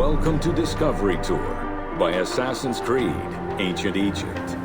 Welcome to Discovery Tour by Assassin's Creed, Ancient Egypt.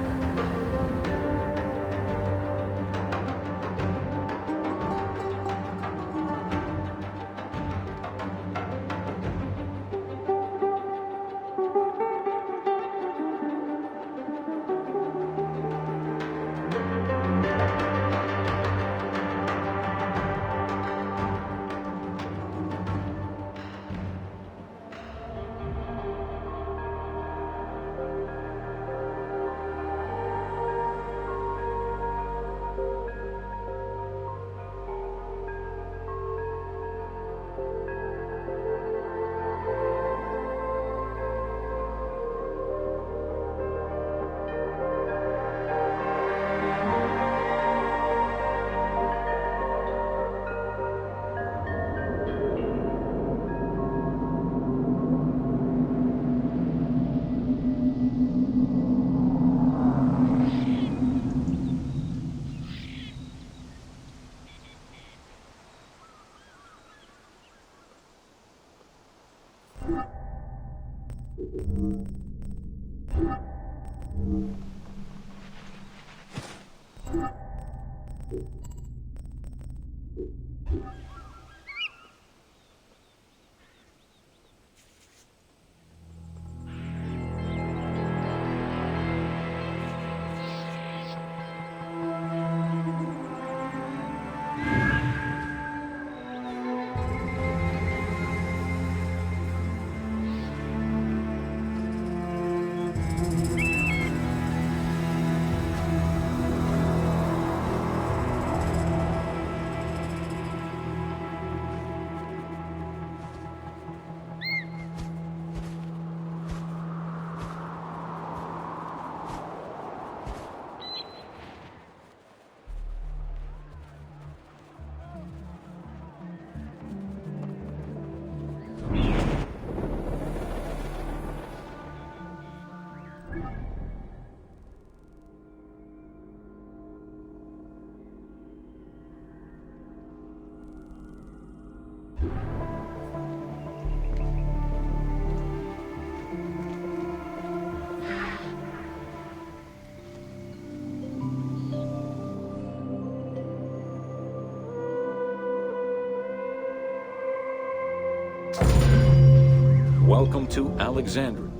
Welcome to Alexandria.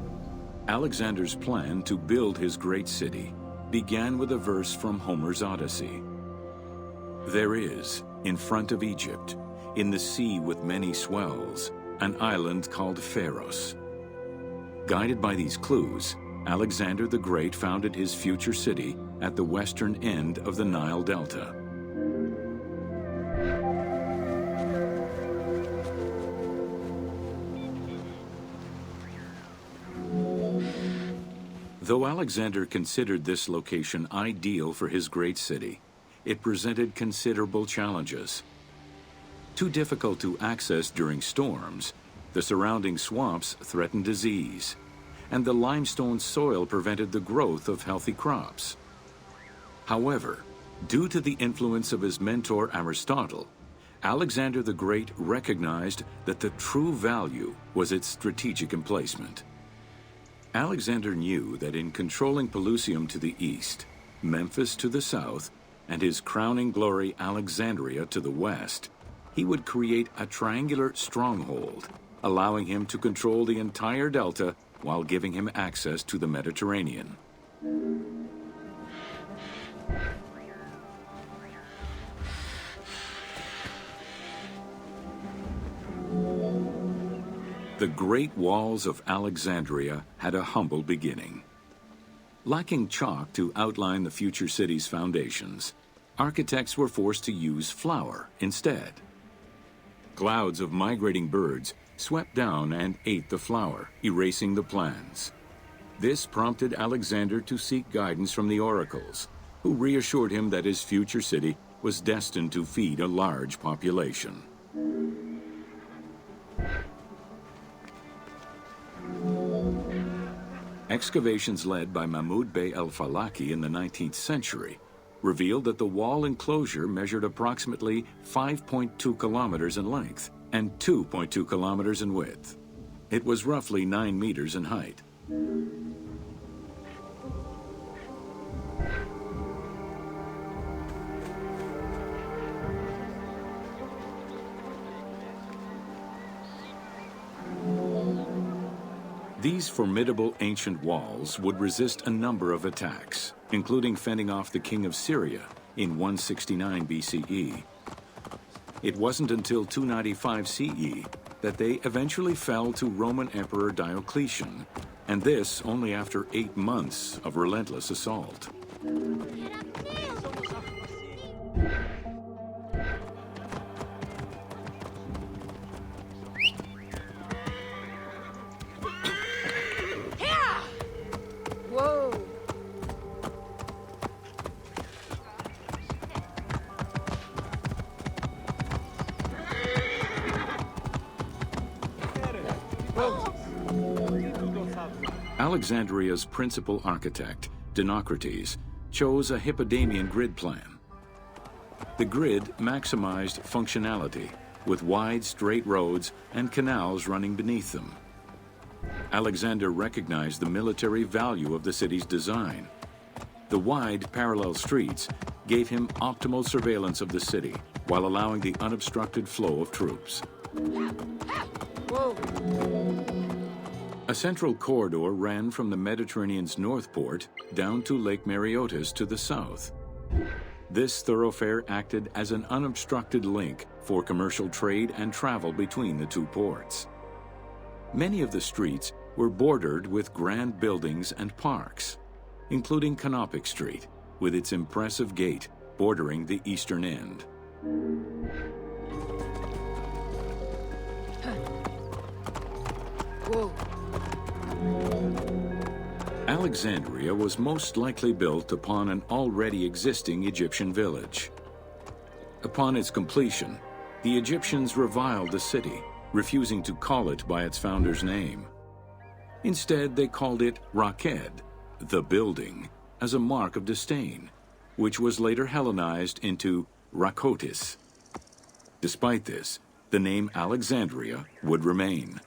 Alexander's plan to build his great city began with a verse from Homer's Odyssey. There is, in front of Egypt, in the sea with many swells, an island called Pharos. Guided by these clues, Alexander the Great founded his future city at the western end of the Nile Delta. Though Alexander considered this location ideal for his great city, it presented considerable challenges. Too difficult to access during storms, the surrounding swamps threatened disease, and the limestone soil prevented the growth of healthy crops. However, due to the influence of his mentor Aristotle, Alexander the Great recognized that the true value was its strategic emplacement. Alexander knew that in controlling Pelusium to the east, Memphis to the south, and his crowning glory Alexandria to the west, he would create a triangular stronghold, allowing him to control the entire delta while giving him access to the Mediterranean. The Great Walls of Alexandria had a humble beginning. Lacking chalk to outline the future city's foundations, architects were forced to use flour instead. Clouds of migrating birds swept down and ate the flour, erasing the plans. This prompted Alexander to seek guidance from the oracles, who reassured him that his future city was destined to feed a large population. Excavations led by Mahmud Bey el-Falaki in the 19th century revealed that the wall enclosure measured approximately 5.2 kilometers in length and 2.2 kilometers in width. It was roughly 9 meters in height. These formidable ancient walls would resist a number of attacks, including fending off the king of Syria in 169 BCE. It wasn't until 295 CE that they eventually fell to Roman Emperor Diocletian, and this only after 8 months of relentless assault. Alexandria's principal architect, Dinocrates, chose a Hippodamian grid plan. The grid maximized functionality, with wide, straight roads and canals running beneath them. Alexander recognized the military value of the city's design. The wide, parallel streets gave him optimal surveillance of the city, while allowing the unobstructed flow of troops. Whoa. A central corridor ran from the Mediterranean's north port down to Lake Mareotis to the south. This thoroughfare acted as an unobstructed link for commercial trade and travel between the two ports. Many of the streets were bordered with grand buildings and parks, including Canopic Street, with its impressive gate bordering the eastern end. Whoa. Alexandria was most likely built upon an already existing Egyptian village. Upon its completion, the Egyptians reviled the city, refusing to call it by its founder's name. Instead, they called it Raked, the building, as a mark of disdain, which was later Hellenized into Rakotis. Despite this, the name Alexandria would remain.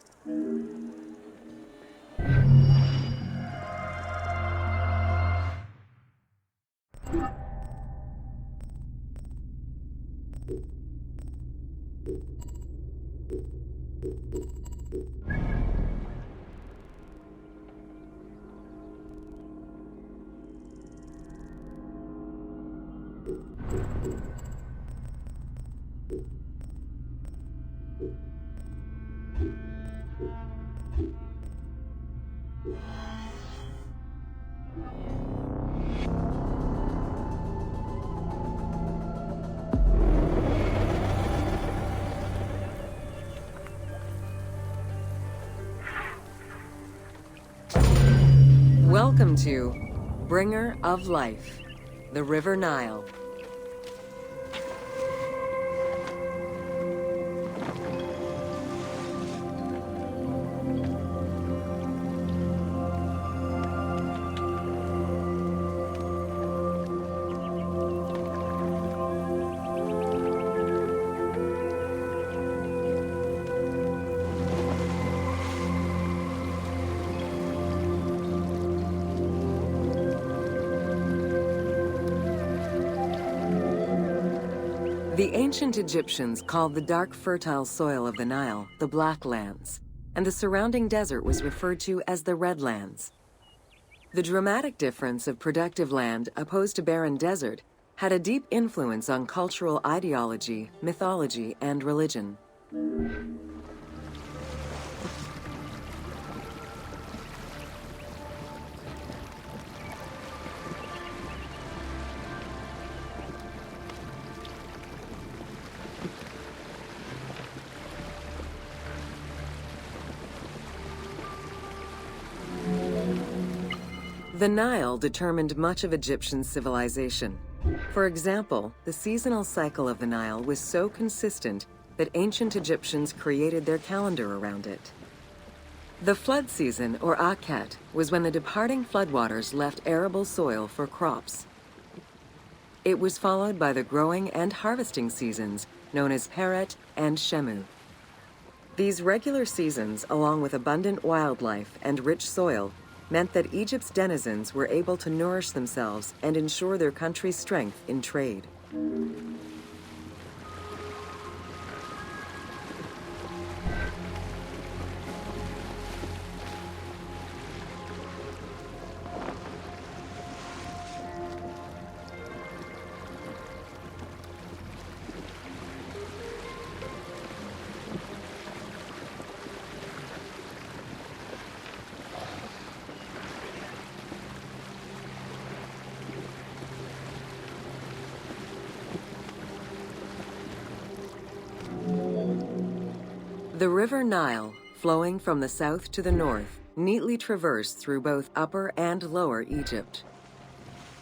Welcome to Bringer of Life, the River Nile. The ancient Egyptians called the dark fertile soil of the Nile the Black Lands, and the surrounding desert was referred to as the Red Lands. The dramatic difference of productive land opposed to barren desert had a deep influence on cultural ideology, mythology, and religion. The Nile determined much of Egyptian civilization. For example, the seasonal cycle of the Nile was so consistent that ancient Egyptians created their calendar around it. The flood season, or Akhet, was when the departing floodwaters left arable soil for crops. It was followed by the growing and harvesting seasons, known as Peret and Shemu. These regular seasons, along with abundant wildlife and rich soil, meant that Egypt's denizens were able to nourish themselves and ensure their country's strength in trade. The River Nile, flowing from the south to the north, neatly traversed through both Upper and Lower Egypt.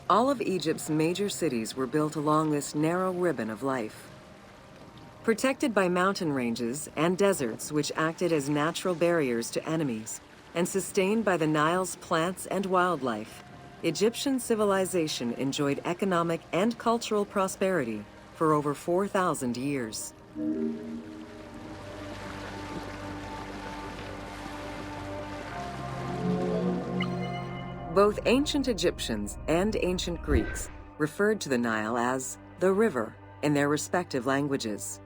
All of Egypt's major cities were built along this narrow ribbon of life. Protected by mountain ranges and deserts which acted as natural barriers to enemies, and sustained by the Nile's plants and wildlife, Egyptian civilization enjoyed economic and cultural prosperity for over 4,000 years. Both ancient Egyptians and ancient Greeks referred to the Nile as the river in their respective languages.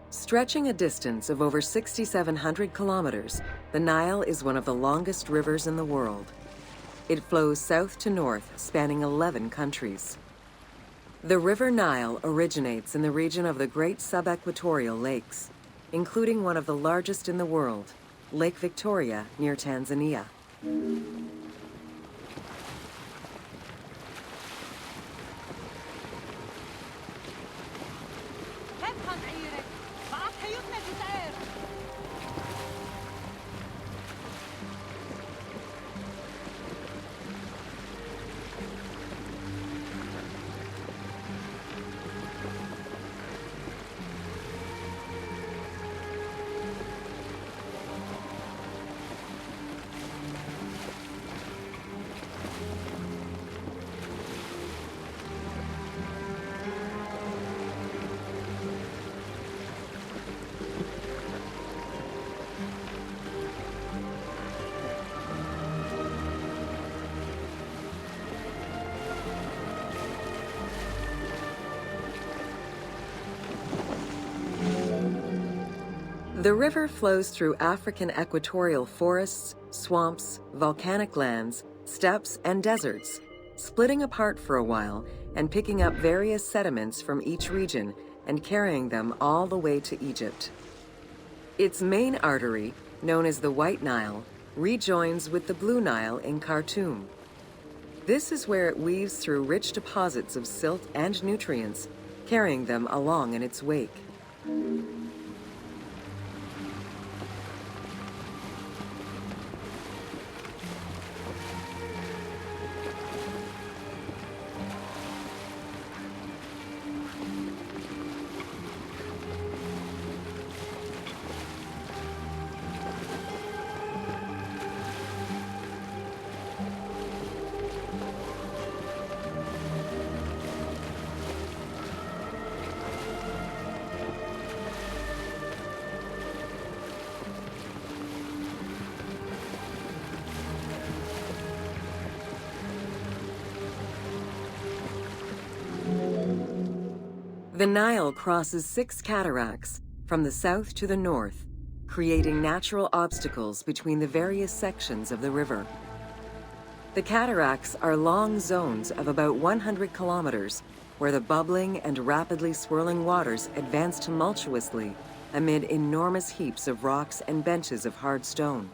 Stretching a distance of over 6,700 kilometers, the Nile is one of the longest rivers in the world. It flows south to north, spanning 11 countries. The River Nile originates in the region of the Great Subequatorial Lakes, including one of the largest in the world, Lake Victoria near Tanzania. The river flows through African equatorial forests, swamps, volcanic lands, steppes, and deserts, splitting apart for a while and picking up various sediments from each region and carrying them all the way to Egypt. Its main artery, known as the White Nile, rejoins with the Blue Nile in Khartoum. This is where it weaves through rich deposits of silt and nutrients, carrying them along in its wake. The Nile crosses 6 cataracts from the south to the north, creating natural obstacles between the various sections of the river. The cataracts are long zones of about 100 kilometers, where the bubbling and rapidly swirling waters advance tumultuously amid enormous heaps of rocks and benches of hard stone.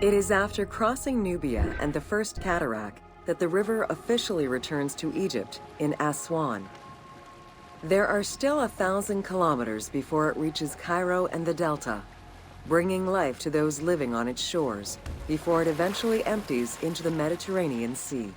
It is after crossing Nubia and the first cataract that the river officially returns to Egypt in Aswan. There are still 1,000 kilometers before it reaches Cairo and the Delta. bringing life to those living on its shores before it eventually empties into the Mediterranean Sea.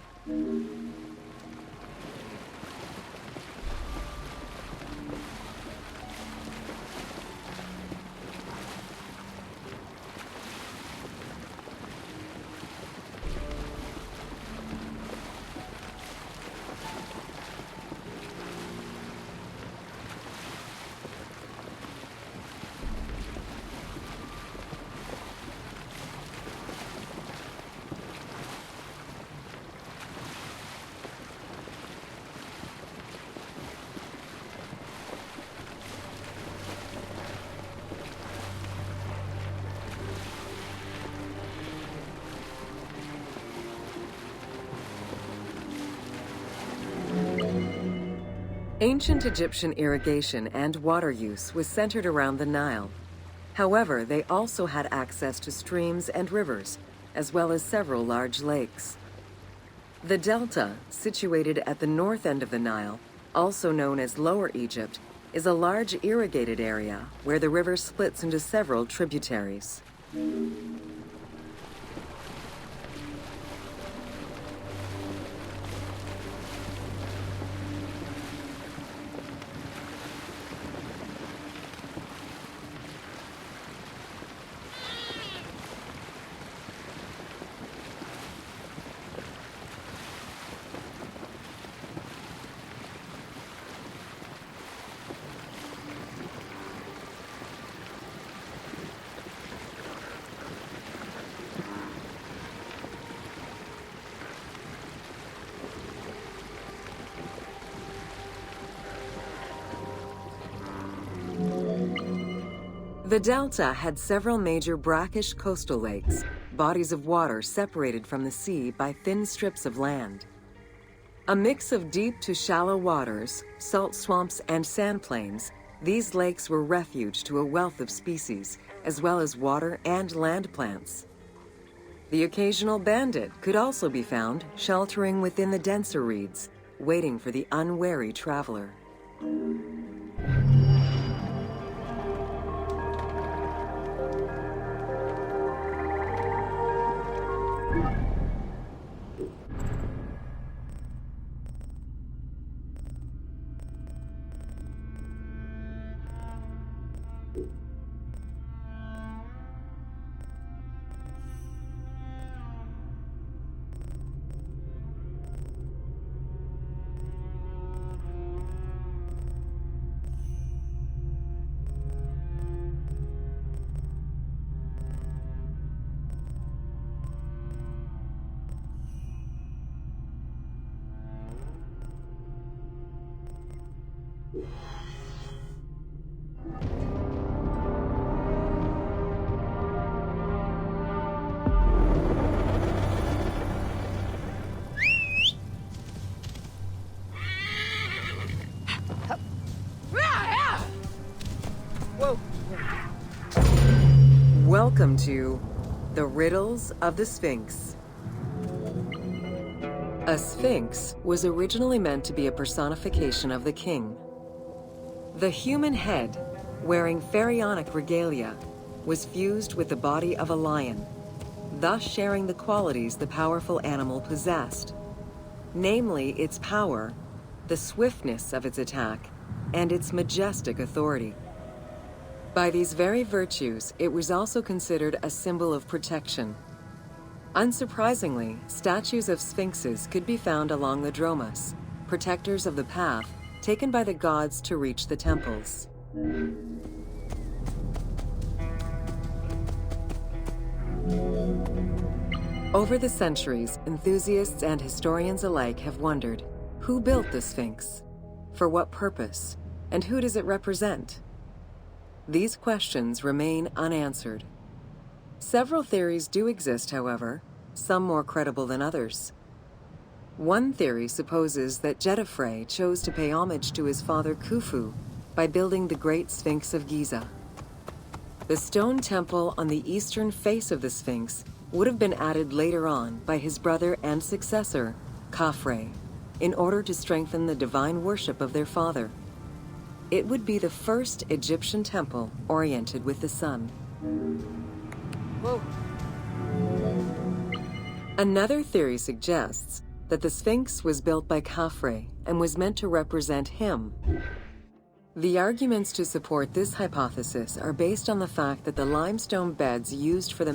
Ancient Egyptian irrigation and water use was centered around the Nile. However, they also had access to streams and rivers, as well as several large lakes. The delta, situated at the north end of the Nile, also known as Lower Egypt, is a large irrigated area where the river splits into several tributaries. The delta had several major brackish coastal lakes, bodies of water separated from the sea by thin strips of land. A mix of deep to shallow waters, salt swamps, and sand plains, these lakes were refuge to a wealth of species, as well as water and land plants. The occasional bandit could also be found sheltering within the denser reeds, waiting for the unwary traveler. Welcome to The Riddles of the Sphinx. A sphinx was originally meant to be a personification of the king. The human head, wearing pharaonic regalia, was fused with the body of a lion, thus sharing the qualities the powerful animal possessed, namely its power, the swiftness of its attack, and its majestic authority. By these very virtues, it was also considered a symbol of protection. Unsurprisingly, statues of sphinxes could be found along the dromas, protectors of the path taken by the gods to reach the temples. Over the centuries, enthusiasts and historians alike have wondered, who built the Sphinx? For what purpose? And who does it represent? These questions remain unanswered. Several theories do exist, however, some more credible than others. One theory supposes that Jetafre chose to pay homage to his father Khufu by building the Great Sphinx of Giza. The stone temple on the eastern face of the Sphinx would have been added later on by his brother and successor, Khafre, in order to strengthen the divine worship of their father. It would be the first Egyptian temple oriented with the sun. Whoa. Another theory suggests that the Sphinx was built by Khafre and was meant to represent him. The arguments to support this hypothesis are based on the fact that the limestone beds used for the...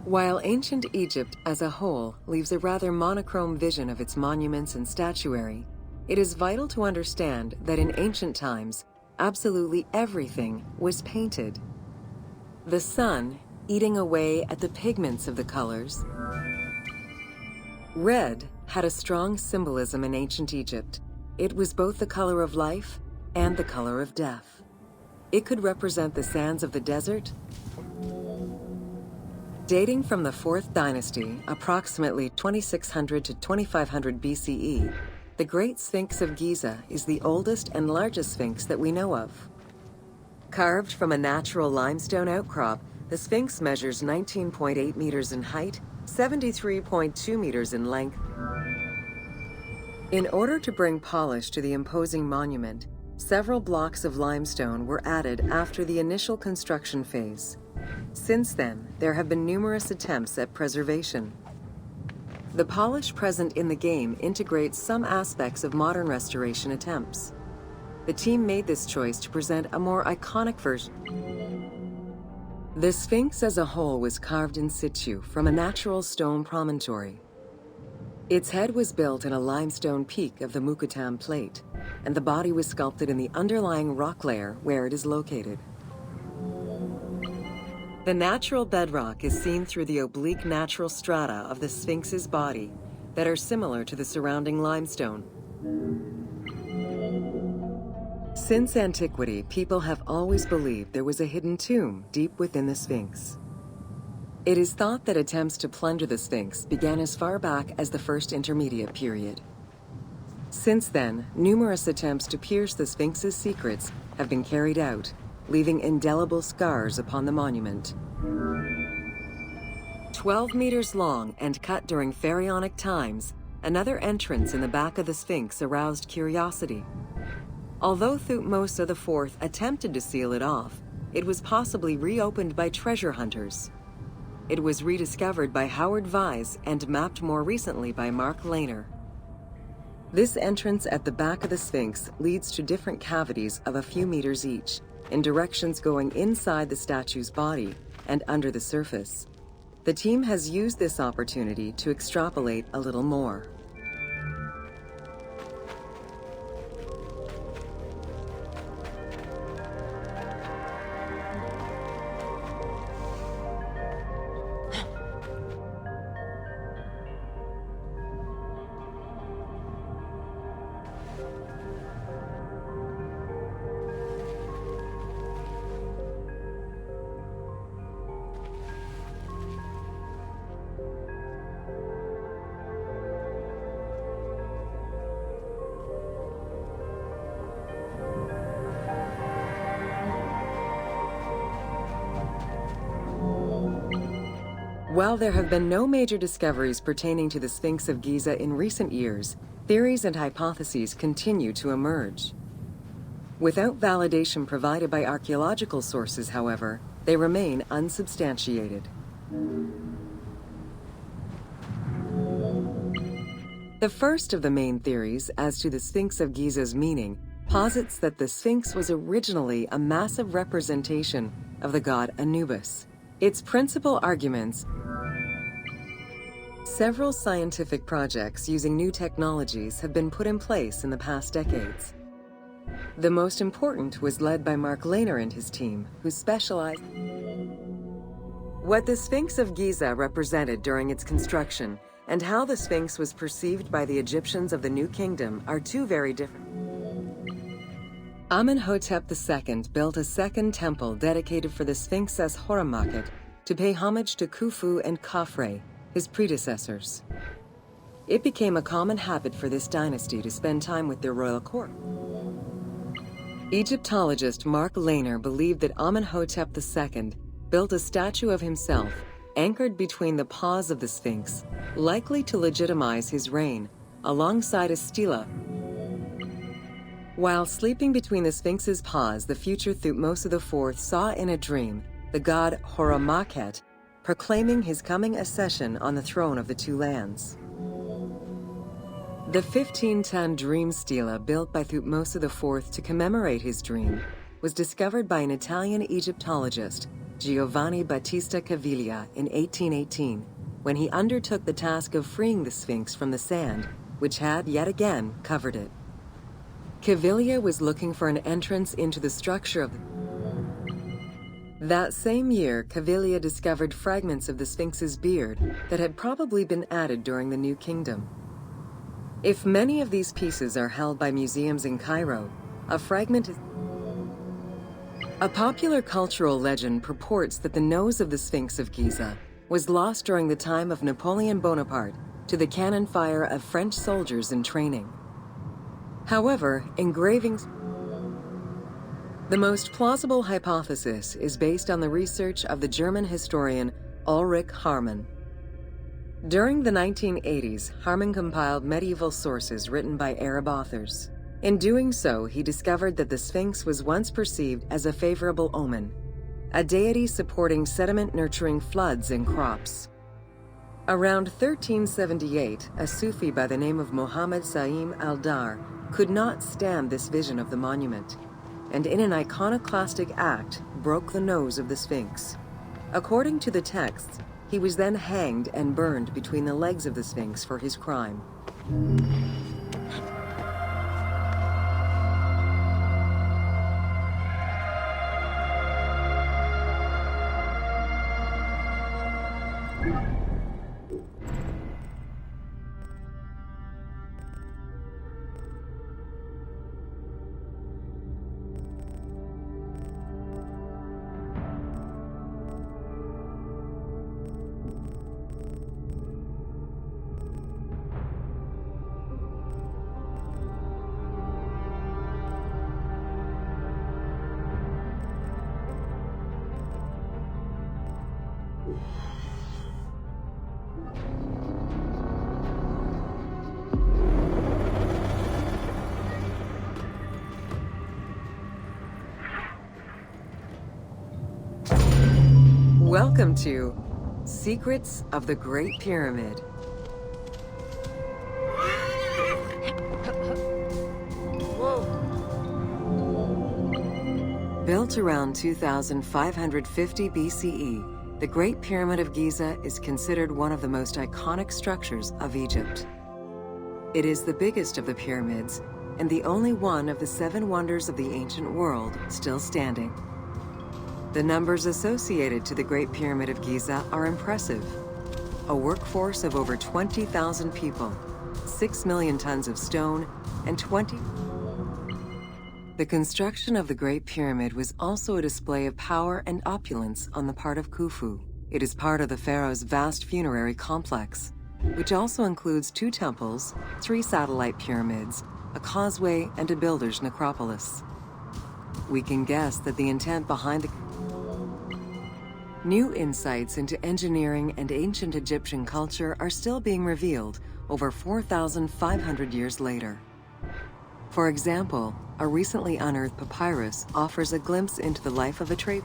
While ancient Egypt as a whole leaves a rather monochrome vision of its monuments and statuary, it is vital to understand that in ancient times, absolutely everything was painted. The sun eating away at the pigments of the colors. Red had a strong symbolism in ancient Egypt. It was both the color of life and the color of death. It could represent the sands of the desert. Dating from the 4th dynasty, approximately 2600 to 2500 BCE, the Great Sphinx of Giza is the oldest and largest sphinx that we know of. Carved from a natural limestone outcrop, the Sphinx measures 19.8 meters in height, 73.2 meters in length. In order to bring polish to the imposing monument, several blocks of limestone were added after the initial construction phase. Since then, there have been numerous attempts at preservation. The polish present in the game integrates some aspects of modern restoration attempts. The team made this choice to present a more iconic version. The Sphinx as a whole was carved in situ from a natural stone promontory. Its head was built in a limestone peak of the Mukattam Plate, and the body was sculpted in the underlying rock layer where it is located. The natural bedrock is seen through the oblique natural strata of the Sphinx's body that are similar to the surrounding limestone. Since antiquity, people have always believed there was a hidden tomb deep within the Sphinx. It is thought that attempts to plunder the Sphinx began as far back as the First Intermediate period. Since then, numerous attempts to pierce the Sphinx's secrets have been carried out, leaving indelible scars upon the monument. 12 meters long and cut during pharaonic times, another entrance in the back of the Sphinx aroused curiosity. Although Thutmose IV attempted to seal it off, it was possibly reopened by treasure hunters. It was rediscovered by Howard Vyse and mapped more recently by Mark Lehner. This entrance at the back of the Sphinx leads to different cavities of a few meters each, in directions going inside the statue's body and under the surface. The team has used this opportunity to extrapolate a little more. While there have been no major discoveries pertaining to the Sphinx of Giza in recent years, theories and hypotheses continue to emerge. Without validation provided by archaeological sources, however, they remain unsubstantiated. The first of the main theories as to the Sphinx of Giza's meaning posits that the Sphinx was originally a massive representation of the god Anubis. Its principal arguments: several scientific projects using new technologies have been put in place in the past decades. The most important was led by Mark Lehner and his team, who specialized. What the Sphinx of Giza represented during its construction and how the Sphinx was perceived by the Egyptians of the New Kingdom are two very different. Amenhotep II built a second temple dedicated for the Sphinx as Horemakhet to pay homage to Khufu and Khafre, his predecessors. It became a common habit for this dynasty to spend time with their royal court. Egyptologist Mark Lehner believed that Amenhotep II built a statue of himself anchored between the paws of the Sphinx, likely to legitimize his reign, alongside a stela. While sleeping between the Sphinx's paws, the future Thutmose IV saw in a dream the god Horamakhet proclaiming his coming accession on the throne of the two lands. The 15-ton dream stela built by Thutmose IV to commemorate his dream was discovered by an Italian Egyptologist, Giovanni Battista Caviglia, in 1818, when he undertook the task of freeing the Sphinx from the sand, which had yet again covered it. Caviglia was looking for an entrance into the structure of That same year, Caviglia discovered fragments of the Sphinx's beard that had probably been added during the New Kingdom. If many of these pieces are held by museums in Cairo, a fragment is... A popular cultural legend purports that the nose of the Sphinx of Giza was lost during the time of Napoleon Bonaparte to the cannon fire of French soldiers in training. However, engravings... The most plausible hypothesis is based on the research of the German historian Ulrich Harman. During the 1980s, Harman compiled medieval sources written by Arab authors. In doing so, he discovered that the Sphinx was once perceived as a favorable omen, a deity supporting sediment-nurturing floods and crops. Around 1378, a Sufi by the name of Muhammad Sa'im al-Dar could not stand this vision of the monument, and in an iconoclastic act, broke the nose of the Sphinx. According to the texts, he was then hanged and burned between the legs of the Sphinx for his crime. Welcome to Secrets of the Great Pyramid. Built around 2550 BCE, the Great Pyramid of Giza is considered one of the most iconic structures of Egypt. It is the biggest of the pyramids and the only one of the 7 wonders of the ancient world still standing. The numbers associated to the Great Pyramid of Giza are impressive. A workforce of over 20,000 people, 6 million tons of stone, and 20... The construction of the Great Pyramid was also a display of power and opulence on the part of Khufu. It is part of the pharaoh's vast funerary complex, which also includes 2 temples, 3 satellite pyramids, a causeway, and a builder's necropolis. We can guess that the intent behind the... New insights into engineering and ancient Egyptian culture are still being revealed over 4,500 years later. For example, a recently unearthed papyrus offers a glimpse into the life of a trade.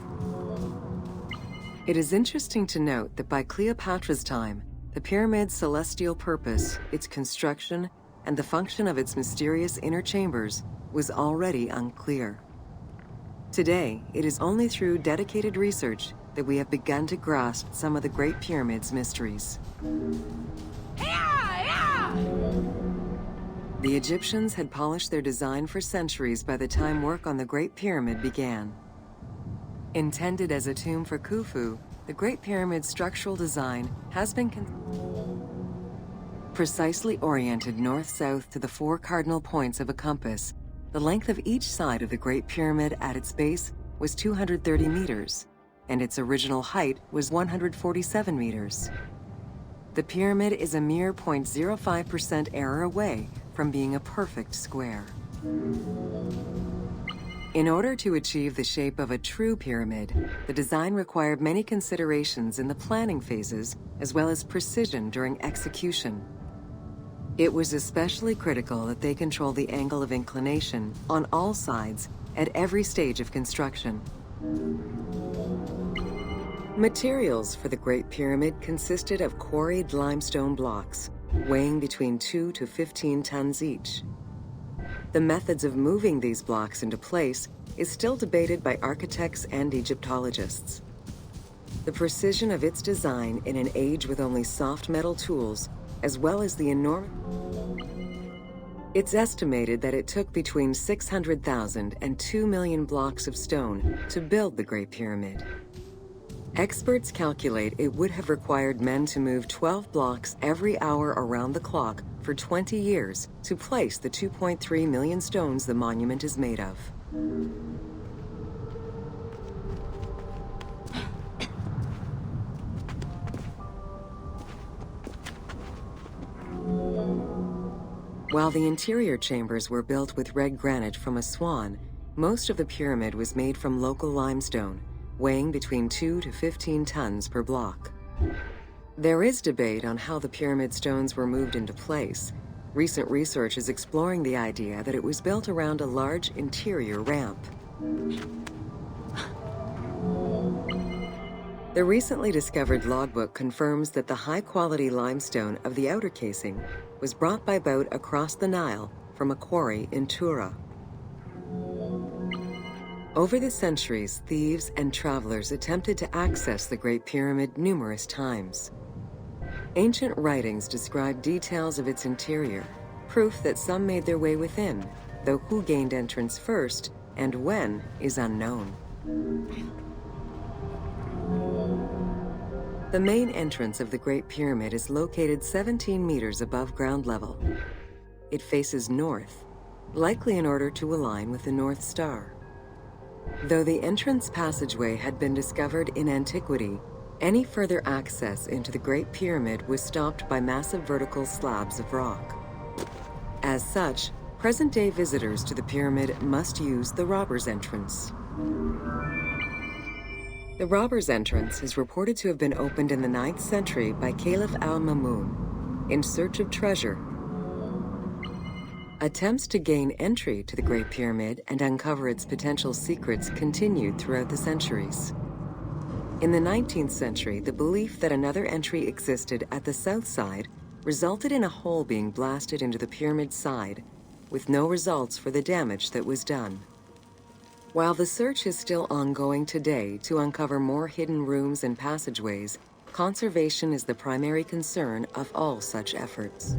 It is interesting to note that by Cleopatra's time, the pyramid's celestial purpose, its construction, and the function of its mysterious inner chambers was already unclear. Today, it is only through dedicated research that we have begun to grasp some of the Great Pyramid's mysteries. The Egyptians had polished their design for centuries by the time work on the Great Pyramid began. Intended as a tomb for Khufu, the Great Pyramid's structural design has been precisely oriented north-south to the 4 cardinal points of a compass. The length of each side of the Great Pyramid at its base was 230 meters, and its original height was 147 meters. The pyramid is a mere 0.05% error away from being a perfect square. In order to achieve the shape of a true pyramid, the design required many considerations in the planning phases as well as precision during execution. It was especially critical that they control the angle of inclination on all sides at every stage of construction. Materials for the Great Pyramid consisted of quarried limestone blocks, weighing between 2 to 15 tons each. The methods of moving these blocks into place is still debated by architects and Egyptologists. The precision of its design in an age with only soft metal tools, as well as the enormous... It's estimated that it took between 600,000 and 2 million blocks of stone to build the Great Pyramid. Experts calculate it would have required men to move 12 blocks every hour around the clock for 20 years to place the 2.3 million stones the monument is made of. While the interior chambers were built with red granite from Aswan, most of the pyramid was made from local limestone, weighing between 2 to 15 tons per block. There is debate on how the pyramid stones were moved into place. Recent research is exploring the idea that it was built around a large interior ramp. The recently discovered logbook confirms that the high-quality limestone of the outer casing was brought by boat across the Nile from a quarry in Tura. Over the centuries, thieves and travelers attempted to access the Great Pyramid numerous times. Ancient writings describe details of its interior, proof that some made their way within, though who gained entrance first and when is unknown. The main entrance of the Great Pyramid is located 17 meters above ground level. It faces north, likely in order to align with the North Star. Though the entrance passageway had been discovered in antiquity, any further access into the Great Pyramid was stopped by massive vertical slabs of rock. As such, present-day visitors to the pyramid must use the Robber's Entrance. The Robber's Entrance is reported to have been opened in the 9th century by Caliph al-Mamun in search of treasure. Attempts to gain entry to the Great Pyramid and uncover its potential secrets continued throughout the centuries. In the 19th century, the belief that another entry existed at the south side resulted in a hole being blasted into the pyramid's side, with no results for the damage that was done. While the search is still ongoing today to uncover more hidden rooms and passageways, conservation is the primary concern of all such efforts.